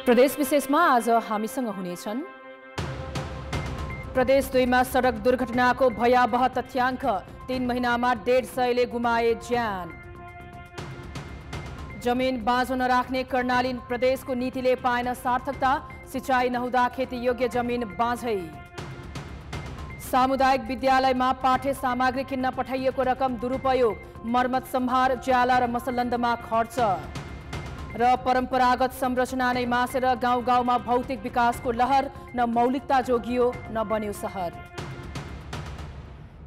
प्रदेश विशेषमा आज हामीसँग हुनेछन् प्रदेश 2 मा सडक दुर्घटनाको भयावह तथ्याङ्क 3 महिनामा 150ले गुमाए ज्यान। जमिन बाँझो नराख्ने कर्णाली प्रदेशको नीतिले पाएन सार्थकता, सिँचाइ नहुँदा खेतीयोग्य जमिन बाँझै। सामुदायिक विद्यालयमा पाठ्य सामग्री किन्न पठाइएको रकम दुरुपयोग, मर्मत सम्भार, ज्याला र मसलन्दमा खर्च। र परम्परागत संरचना नै मासेर गाउँ गाउँमा भौतिक विकासको लहर, न मौलिकता जोगियो न बन्यो सहर।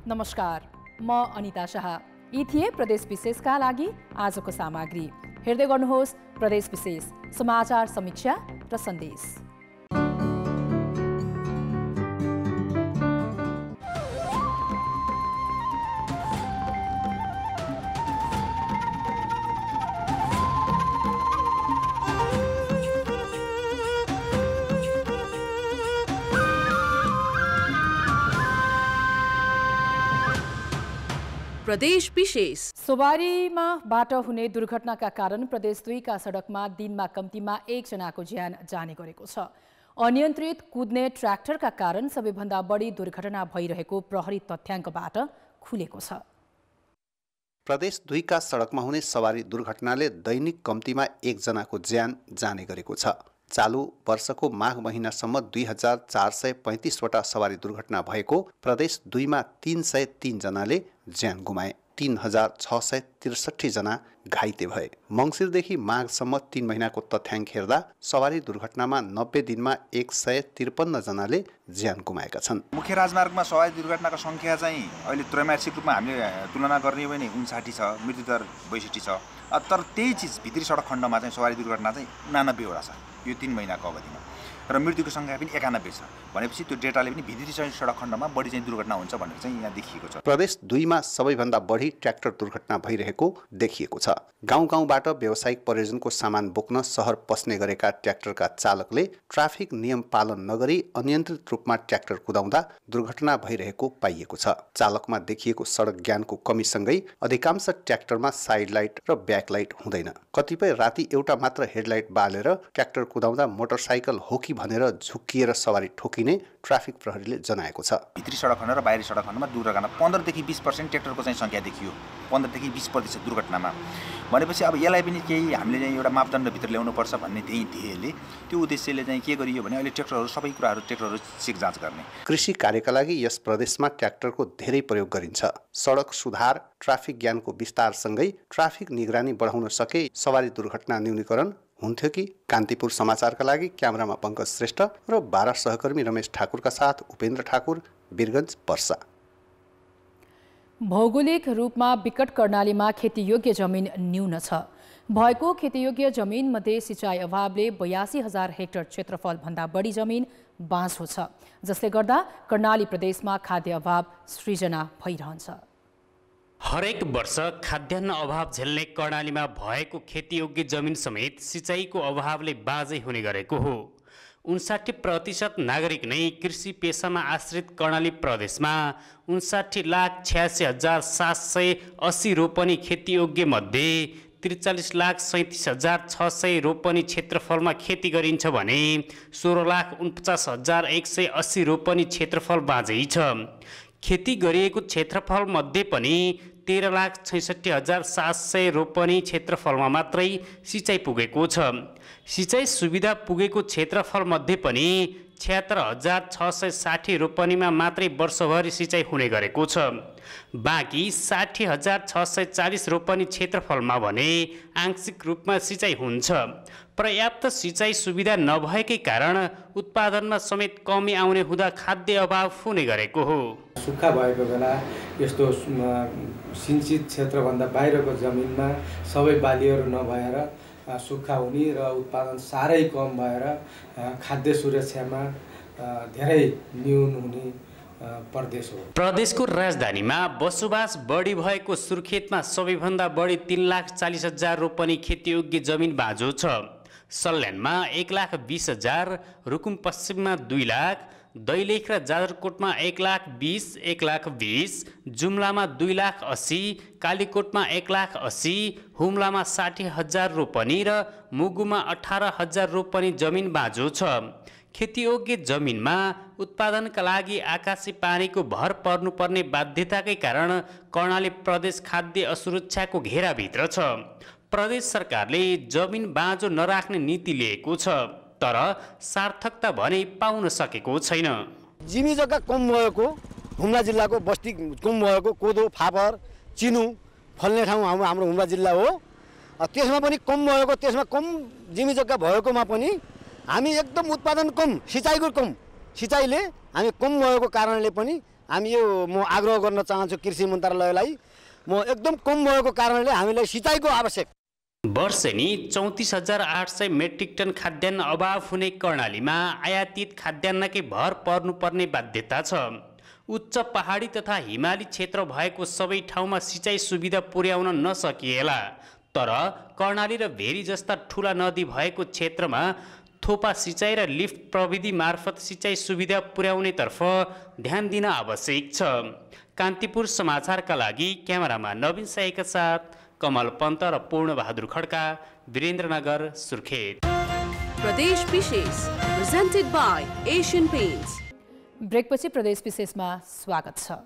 नमस्कार, म अनिता शाह। यी थिए प्रदेश विशेषका लागि आजको सामग्री। हेर्दै गर्नुहोस् प्रदेश विशेष, समाचार समीक्षा र सन्देश। प्रदेश विशेष। सवारीमा बाट हुने दुर्घटनाका कारण प्रदेश 2 का सडकमा दिनमा कम्तीमा 1 जनाको ज्यान जाने गरेको छ। अनियन्त्रित कुद्ने ट्र्याक्टरका कारण सबैभन्दा बढी दुर्घटना भइरहेको प्रहरी तथ्याङ्कबाट खुलेको छ। प्रदेश 2 का सडकमा हुने सवारी दुर्घटनाले दैनिक कम्तीमा 1 जनाको ज्यान जाने गरेको छ। चालू वर्षको माघ महिनासम्म 2435 वटा सवारी दुर्घटना भएको प्रदेश 2 मा 303 जनाले ज्यान गुमाए, 3663 जना घाइते भए। मङ्सिरदेखि माघसम्म 3 महिनाको तथ्याङ्क हेर्दा सवारी दुर्घटनामा 90 दिनमा 153 जनाले ज्यान गुमाएका छन्। मुख्य राजमार्गमा सवारी दुर्घटनाको सङ्ख्या चाहिँ अहिले त्रैमासिक रूपमा हामीले तुलना गर्ने हो भने 59 छ, मृत्युदर 62 छ। तर त्यही चिज भित्री सडक खण्डमा चाहिँ सवारी दुर्घटना चाहिँ 89 वटा छ यो 3 महिनाको अवधिमा, र मृत्युको सङ्ख्या पनि 91 छ। भनेपछि त्यो डेटाले पनि भित्री सडक खण्डमा बढी चाहिँ दुर्घटना हुन्छ भनेर चाहिँ यहाँ देखिएको छ। प्रदेश 2 मा सबैभन्दा बढी ट्र्याक्टर दुर्घटना भइरहेको देखिएको छ। गाउँ गाउँबाट व्यावसायिक प्रयोजनको सामान बोक्न सहर पस्ने गरेका ट्र्याक्टरका चालकले ट्राफिक नियम पालन नगरी अनियन्त्रित रूपमा ट्र्याक्टर कुदाउँदा दुर्घटना भइरहेको पाइएको छ। चालकमा देखिएको सडक ज्ञानको कमीसँगै अधिकांश ट्र्याक्टरमा साइड लाइट र ब्याक लाइट हुँदैन। कतिपय राति एउटा मात्र हेडलाइट बालेर ट्र्याक्टर कुदाउँदा मोटरसाइकल हो कि भनेर झुक्किएर सवारी ठोकिने ट्राफिक प्रहरीले जनाएको छ। भित्री सडक खण्ड र बाहिरी सडक खण्डमा दुर्घटना 15 देखि 20% ट्र्याक्टरको चाहिँ सङ्ख्या देखियो, 15 देखि 20% दुर्घटनामा। भनेपछि अब यसलाई पनि केही हामीले चाहिँ एउटा मापदण्डभित्र ल्याउनुपर्छ भन्ने त्यही ध्येयले त्यो उद्देश्यले चाहिँ के गरियो भने अहिले ट्र्याक्टरहरू सबै कुराहरू ट्र्याक्टरहरू चेक जाँच गर्ने। कृषि कार्यका लागि यस प्रदेशमा ट्र्याक्टरको धेरै प्रयोग गरिन्छ। सडक सुधार, ट्राफिक ज्ञानको विस्तारसँगै ट्राफिक निगरानी बढाउन सके सवारी दुर्घटना न्यूनीकरण हुन्थ्यो कि। कान्तिपुर समाचारका लागि क्यामेरामा पङ्कज श्रेष्ठ र 12 सहकर्मी रमेश ठाकुरका साथ उपेन्द्र ठाकुर, वीरगञ्ज, पर्सा। भौगोलिक रूपमा विकट कर्णालीमा खेतीयोग्य जमिन न्यून छ। भएको खेतीयोग्य जमिनमध्ये सिँचाइ अभावले 82,000 हेक्टर क्षेत्रफल भन्दा बढी जमिन बाँझो छ, जसले गर्दा कर्णाली प्रदेशमा खाद्य अभाव सृजना भइरहन्छ। हरेक वर्ष खाद्यान्न अभाव झेल्ने कर्णालीमा भएको खेतीयोग्य जमिन समेत सिँचाइको अभावले बाँझै हुने गरेको हो। 59% नागरिक नै कृषि पेसामा आश्रित कर्णाली प्रदेशमा 59,86,780 रोपनी खेतीयोग्य मध्ये 43,37,600 रोपनी क्षेत्रफलमा खेती गरिन्छ भने 16,49,180 रोपनी क्षेत्रफल बाँझै छ। खेती गरिएको क्षेत्रफल मध्ये पनि 13,66,700 रोपनी क्षेत्रफलमा मात्रै सिँचाइ पुगेको छ। सिँचाइ सुविधा पुगेको क्षेत्रफल मध्ये पनि 76,660 रोपनीमा मात्रै वर्षभरि सिँचाइ हुने गरेको छ। बाँकी 60,640 रोपनी क्षेत्रफलमा भने आंशिक रूपमा सिँचाइ हुन्छ। पर्याप्त सिँचाइ सुविधा नभएकै कारण उत्पादनमा समेत कमी आउने हुँदा खाद्य अभाव हुने गरेको हो। सुक्खा भएको बेला यस्तो सिंचित क्षेत्रभन्दा बाहिरको जमिनमा सबै बालीहरू नभएर सुक्खा हुने र उत्पादन साह्रै कम भएर खाद्य सुरक्षामा धेरै न्यून हुने प्रदेश हो। प्रदेशको राजधानीमा बसोबास बढी भएको सुर्खेतमा सबैभन्दा बढी 3,40,000 रोपनी खेतीयोग्य जमिन बाँझो छ। सल्यानमा 1,20,000, रुकुम पश्चिममा 2 लाख, दैलेख र जाजरकोटमा 1,20,000, 1,20,000, जुम्लामा 2,80,000, कालीकोटमा 1,80,000, हुम्लामा 60,000 रोपनी र मुगुमा 18,000 रोपनी जमिन बाँझो छ। खेतीयोग्य जमिनमा उत्पादनका लागि आकाशी पानीको भर पर्नुपर्ने बाध्यताकै कारण कर्णाली प्रदेश खाद्य असुरक्षाको घेराभित्र छ। प्रदेश सरकारले जमिन बाँझो नराख्ने नीति लिएको छ, तर सार्थकता भने पाउन सकेको छैन। जिमी जग्गा कम भएको, हुम्ला जिल्लाको बस्ती कम भएको, कोदो फापर चिनु फल्ने ठाउँ हाम्रो हुम्ला जिल्ला हो। त्यसमा पनि कम भएको, त्यसमा कम जिमी जग्गा भएकोमा पनि हामी एकदम उत्पादन कम, सिँचाइको कम, सिँचाइले हामी कम भएको कारणले पनि हामी यो म आग्रह गर्न चाहन्छु कृषि मन्त्रालयलाई, म एकदम कम भएको कारणले हामीलाई सिँचाइको आवश्यक। वर्षेनी 34,800 मेट्रिक टन खाद्यान्न अभाव हुने कर्णालीमा आयातित खाद्यान्नकै भर पर्नुपर्ने बाध्यता छ। उच्च पहाडी तथा हिमाली क्षेत्र भएको सबै ठाउँमा सिँचाइ सुविधा पुर्याउन नसकिएला, तर कर्णाली र भेरी जस्ता ठुला नदी भएको क्षेत्रमा थोपा सिँचाइ र लिफ्ट प्रविधि मार्फत सिँचाइ सुविधा पुर्याउनेतर्फ ध्यान दिन आवश्यक छ। कान्तिपुर समाचारका लागि क्यामेरामा नवीन साईका साथ कमल पन्त र पूर्ण बहादुर खड्का, वीरेन्द्रनगर, सुर्खेत। प्रदेश विशेष प्रेजेन्टेड बाय एशियन पेन्ट्स। ब्रेकपछि प्रदेश विशेषमा स्वागत छ।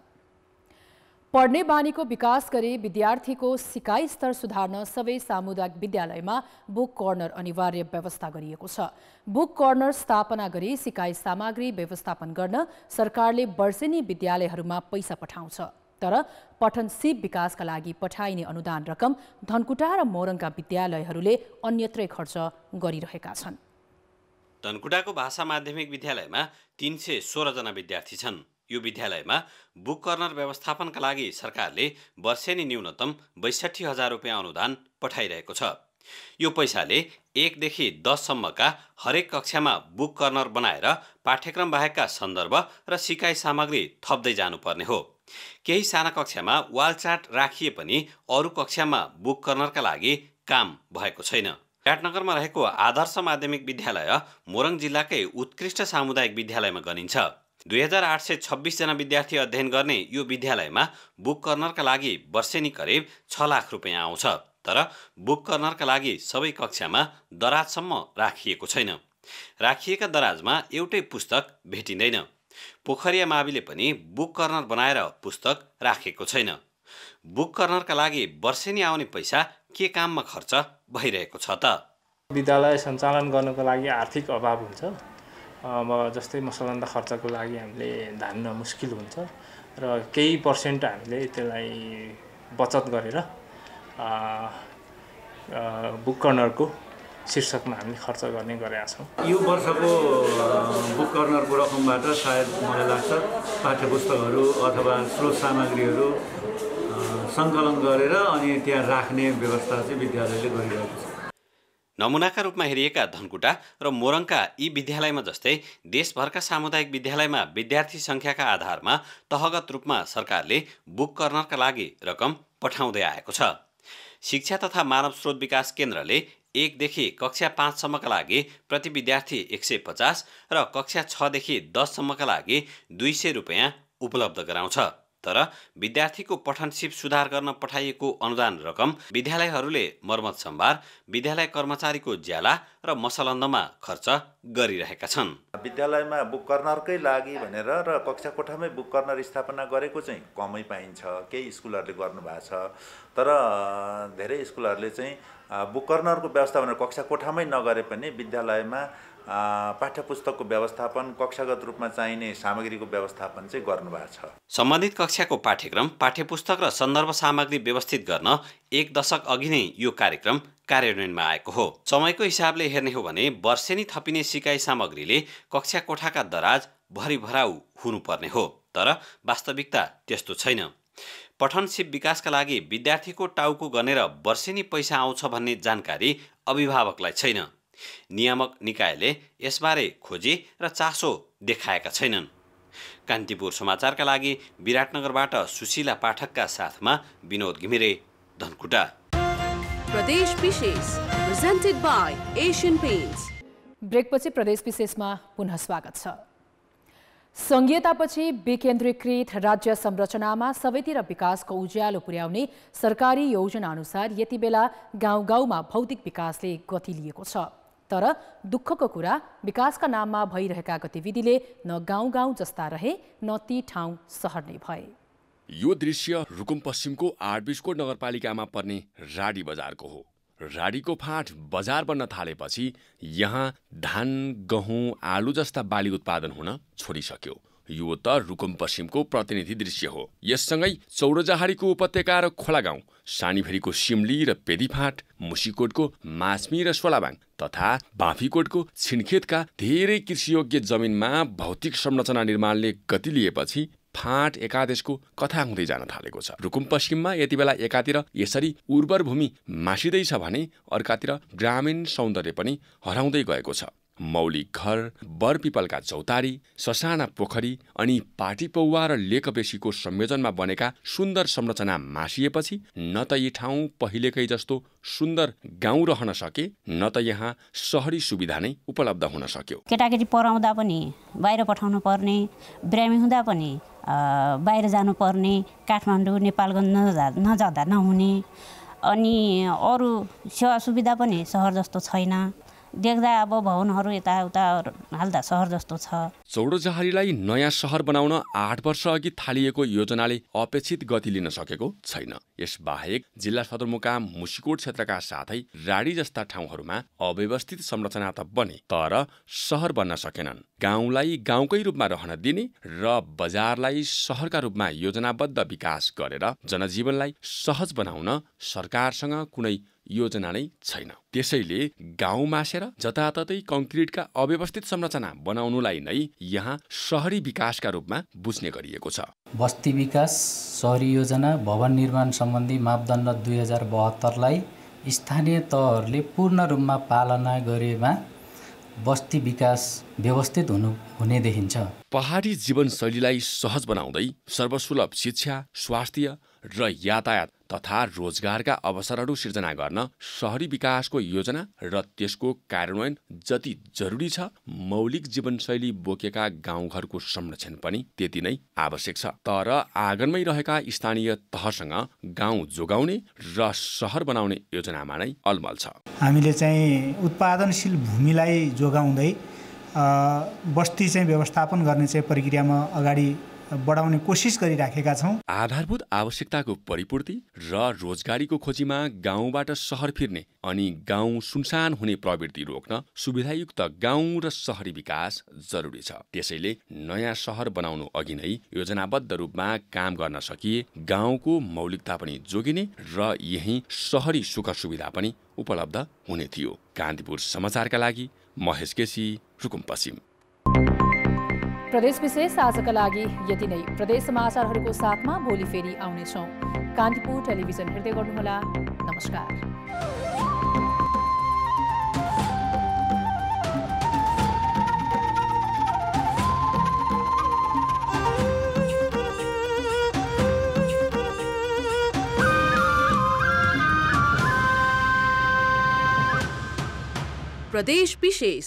पढ्ने बानीको विकास गरी विद्यार्थीको सिकाइ स्तर सुधार्न सबै सामुदायिक विद्यालयमा बुक कर्नर अनिवार्य व्यवस्था गरिएको छ। बुक कर्नर स्थापना गरी सिकाइ सामग्री व्यवस्थापन गर्न सरकारले वर्षेनी विद्यालयहरूमा पैसा पठाउँछ, तर पठन सिप विकासका लागि पठाइने अनुदान रकम धनकुटा र मोरङका विद्यालयहरूले अन्यत्रै खर्च गरिरहेका छन्। धनकुटाको भाषा माध्यमिक विद्यालयमा 316 जना विद्यार्थी छन्। यो विद्यालयमा बुक कर्नर व्यवस्थापनका लागि सरकारले वर्षेनी न्यूनतम 62,000 रुपियाँ अनुदान पठाइरहेको छ। यो पैसाले 1 देखि 10 सम्मका हरेक कक्षामा बुक कर्नर बनाएर पाठ्यक्रम बाहेकका सन्दर्भ र सिकाइ सामग्री थप्दै जानुपर्ने हो। केही साना कक्षामा वाल चार्ट राखिए पनि अरू कक्षामा बुक कर्नरका लागि काम भएको छैन। विराटनगरमा रहेको आदर्श माध्यमिक विद्यालय मोरङ जिल्लाकै उत्कृष्ट सामुदायिक विद्यालयमा गनिन्छ। 2826 जना विद्यार्थी अध्ययन गर्ने यो विद्यालयमा बुक कर्नरका लागि वर्षेनी करिब 6 लाख रुपियाँ आउँछ, तर बुक कर्नरका लागि सबै कक्षामा दराजसम्म राखिएको छैन। राखिएका दराजमा एउटै पुस्तक भेटिँदैन। पोखरिया माविले पनि बुक कर्नर बनाएर पुस्तक राखेको छैन। बुक कर्नरका लागि वर्षेनी आउने पैसा के काममा खर्च भइरहेको छ त? विद्यालय सञ्चालन गर्नको लागि आर्थिक अभाव हुन्छ। जस्तै मसलन्दा खर्चको लागि हामीले धान्न मुस्किल हुन्छ र केही पर्सेन्ट हामीले त्यसलाई बचत गरेर बुक कर्नरको शीर्षकमा हामीले खर्च गर्ने गरेका छौँ। यो वर्षको बुक कर्नरको रकमबाट सायद मलाई लाग्छ पाठ्यपुस्तकहरू अथवा स्रोत सामग्रीहरू सङ्कलन गरेर अनि त्यहाँ राख्ने व्यवस्था चाहिँ विद्यालयले गरिरहेको छ। नमुनाका रूपमा हेरिएका धनकुटा र मोरङका यी विद्यालयमा जस्तै देशभरका सामुदायिक विद्यालयमा विद्यार्थी सङ्ख्याका आधारमा तहगत रूपमा सरकारले बुक कर्नरका लागि रकम पठाउँदै आएको छ। शिक्षा तथा मानव स्रोत विकास केन्द्रले 1 देखि कक्षा 5 सम्मका लागि प्रति विद्यार्थी 150 र कक्षा 6 देखि 10 सम्मका लागि 200 रुपियाँ उपलब्ध गराउँछ। तर विद्यार्थीको पठन सिप सुधार गर्न पठाइएको अनुदान रकम विद्यालयहरूले मर्मत सम्भार, विद्यालय कर्मचारीको ज्याला र मसलन्दमा खर्च गरिरहेका छन्। विद्यालयमा बुक कर्नरकै लागि भनेर र कक्षा कोठामै बुक कर्नर स्थापना गरेको चाहिँ कमै पाइन्छ। केही स्कुलहरूले गर्नुभएको छ, तर धेरै स्कुलहरूले चाहिँ बुक कर्नरको व्यवस्था भनेर कक्षा कोठामै नगरे पनि विद्यालयमा पाठ्यपुस्तकको व्यवस्थापन, कक्षागत रूपमा चाहिने सामग्रीको व्यवस्थापन चाहिँ गर्नुभएको छ। सम्बन्धित कक्षाको पाठ्यक्रम, पाठ्यपुस्तक र सन्दर्भ सामग्री व्यवस्थित गर्न 1 दशक अघि नै यो कार्यक्रम कार्यान्वयनमा आएको हो। समयको हिसाबले हेर्ने हो भने वर्षेनी थपिने सिकाइ सामग्रीले कक्षा कोठाका दराज भरिभराउ हुनुपर्ने हो, तर वास्तविकता त्यस्तो छैन। पठन सिप विकासका लागि विद्यार्थीको टाउको गनेर वर्षेनी पैसा आउँछ भन्ने जानकारी अभिभावकलाई छैन। नियामक निकायले यसबारे खोजी र चासो देखाएका छैनन्। कान्तिपुर समाचारका लागि विराटनगरबाट सुशीला पाठकका साथमा विनोद घिमिरे, धनकुटा। प्रदेश विशेष प्रेजेन्टेड बाय एशियन पेन्ट्स। ब्रेकपछि प्रदेश विशेषमा पुनः स्वागत छ। संघीयतापछि विकेन्द्रीकृत राज्य संरचनामा सबैतिर विकासको उज्यालो पुर्याउने सरकारी योजना अनुसार यति बेला गाउँ गाउँमा भौतिक विकासले गति लिएको छ। तर दुःखको कुरा विकासका नाममा भइरहेका गतिविधिले न गाउँ गाउँ जस्ता रहे न ती ठाउँ सहर नै भए। यो दृश्य रुकुम पश्चिमको 8 बिस्कोट नगरपालिकामा पर्ने राडी बजारको हो। राडीको फाँट बजार बन्न थालेपछि यहाँ धान, गहुँ, आलु जस्ता बाली उत्पादन हुन छोडिसक्यो। यो त रुकुम पश्चिमको प्रतिनिधि दृश्य हो। यससँगै चौरजहारीको उपत्यका र खोला गाउँ, सानीभेरीको सिमली र पेदीफाँट, मुसिकोटको मास्मी र सोलाबाङ तथा बाँफीकोटको छिनखेतका धेरै कृषियोग्य जमिनमा भौतिक संरचना निर्माणले गति लिएपछि फाँट एकादेशको कथा हुँदै जान थालेको छ। रुकुम पश्चिममा यति बेला एकातिर यसरी उर्वर भूमि मासिँदैछ भने अर्कातिर ग्रामीण सौन्दर्य पनि हराउँदै गएको छ। मौलिक घर, बरपिपलका चौतारी, ससाना पोखरी अनि पाटी पौवा र लेकबेसीको संयोजनमा बनेका सुन्दर संरचना मासिएपछि न त यी ठाउँ पहिलेकै जस्तो सुन्दर गाउँ रहन सके, न त यहाँ सहरी सुविधा नै उपलब्ध हुन सक्यो। केटाकेटी पढाउँदा पनि बाहिर पठाउनु पर्ने, बिरामी हुँदा पनि बाहिर जानुपर्ने, काठमाडौँ नेपालगञ्ज नजाँदा नहुने, अनि अरू सेवा सुविधा पनि सहर जस्तो छैन। देख्दा अब भवनहरू यताउता हाल्दा सहर जस्तो छ। चौरजहारीलाई नयाँ सहर बनाउन 8 वर्ष अघि थालिएको योजनाले अपेक्षित गति लिन सकेको छैन। यसबाहेक जिल्ला सदरमुकाम मुसिकोट क्षेत्रका साथै राडी जस्ता ठाउँहरूमा अव्यवस्थित संरचना त बने, तर सहर बन्न सकेनन्। गाउँलाई गाउँकै रूपमा रहन दिने र बजारलाई सहरका रूपमा योजनाबद्ध विकास गरेर जनजीवनलाई सहज बनाउन सरकारसँग कुनै योजना नै छैन। त्यसैले गाउँ मासेर जताततै कङ्क्रिटका अव्यवस्थित संरचना बनाउनुलाई नै यहाँ सहरी विकासका रूपमा बुझ्ने गरिएको छ। बस्ती विकास सहरी योजना भवन निर्माण सम्बन्धी मापदण्ड 2072लाई स्थानीय तहहरूले पूर्ण रूपमा पालना गरेमा बस्ती विकास व्यवस्थित हुने देखिन्छ। पहाडी जीवनशैलीलाई सहज बनाउँदै सर्वसुलभ शिक्षा, स्वास्थ्य र यातायात तथा रोजगारका अवसरहरू सिर्जना गर्न सहरी विकासको योजना र त्यसको कार्यान्वयन जति जरुरी छ, मौलिक जीवनशैली बोकेका गाउँघरको संरक्षण पनि त्यति नै आवश्यक छ। तर आँगनमै रहेका स्थानीय तहसँग गाउँ जोगाउने र सहर बनाउने योजनामा नै अलमल छ। हामीले चाहिँ उत्पादनशील भूमिलाई जोगाउँदै बस्ती चाहिँ व्यवस्थापन गर्ने चाहिँ प्रक्रियामा अगाडि बढाउने कोसिस गरिराखेका छौँ। आधारभूत आवश्यकताको परिपूर्ति र रोजगारीको खोजीमा गाउँबाट सहर फिर्ने अनि गाउँ सुनसान हुने प्रवृत्ति रोक्न सुविधायुक्त गाउँ र सहरी विकास जरुरी छ। त्यसैले नयाँ सहर बनाउनु अघि नै योजनाबद्ध रूपमा काम गर्न सकिए गाउँको मौलिकता पनि जोगिने र यही सहरी सुख सुविधा पनि उपलब्ध हुने थियो। कान्तिपुर समाचारका लागि महेश केसी, रुकुम पश्चिम। प्रदेश विशेष आजका लागि यति नै। प्रदेश समाचारहरूको साथमा भोलि फेरि आउनेछौँ। कान्तिपुर टेलिभिजन हेर्दै गर्नुहोला। नमस्कार। प्रदेश विशेष